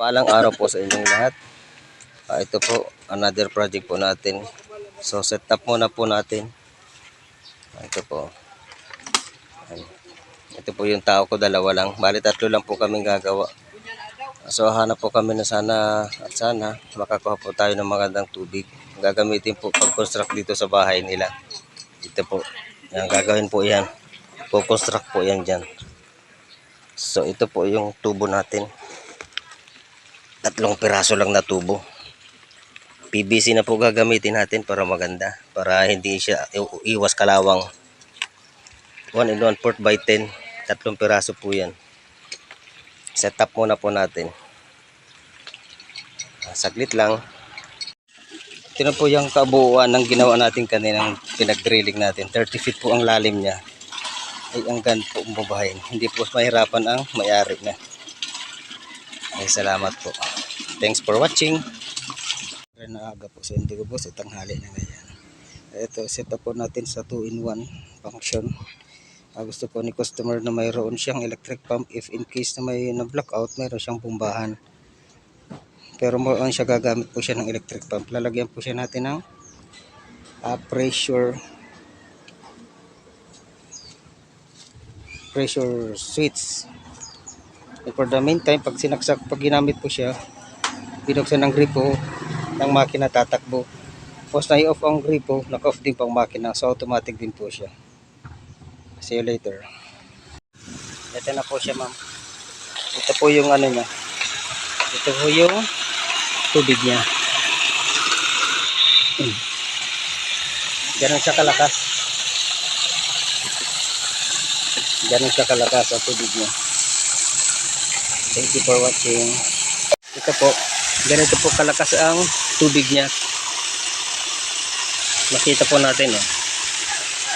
Paalang araw po sa inyong lahat. Ito po, another project po natin. So, set up muna po natin. Ito po. Ito po yung tao ko, dalawa lang. Bali, 3 lang po kaming gagawa. So, hanap po kami na sana at sana makakuha po tayo ng magandang tubig. Gagamitin po pag-construct dito sa bahay nila. Ito po. Yan, gagawin po yan. Po-construct po yan dyan. So, ito po yung tubo natin. 3 piraso lang na tubo. PVC na po gagamitin natin para maganda. Para hindi siya iwas kalawang. 1 1/4 by 10. 3 piraso po yan. Set up muna po natin. Saglit lang. Ito na po yung kabuuan ng ginawa natin kaninang pinag-drilling natin. 30 feet po ang lalim niya. Ay hanggang po bubahin. Hindi po mahirapan ang may-ari na. Ay salamat po. Thanks for watching. Naaga po sa Indigo Boss. Tanghali na ngayon. Ito set up po natin sa 2-in-1 function. Gusto po ni customer na mayroon siyang electric pump if in case na may na-blackout, mayroon siyang bumbahan. Pero more on siya gagamit po siya ng electric pump. Lalagyan po siya natin ng pressure switch. And for the meantime, pag ginamit po siya, binuksan ng gripo ng makina, tatakbo. Tapos na-off ang gripo, naka-off din po ang makina. So automatic din po siya. See you later. Ito na po siya, ma'am. Ito po yung ano niya. Ito po yung tubig niya. Ganun siya kalakas. Ganun siya kalakas ang tubig niya. Thank you for watching. Ito po. Ganito po kalakas ang tubig niya. Makita po natin.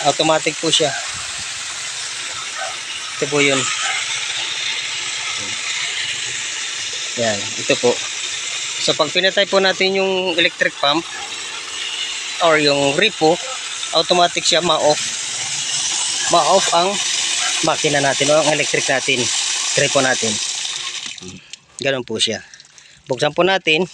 Automatic po siya. Ito po yun. Yan. Ito po. So pag pinatay po natin yung electric pump or yung gripo, automatic siya ma-off. Ma-off ang makina natin o ang electric natin. Gripo natin. Ganun po siya. Buksan po natin.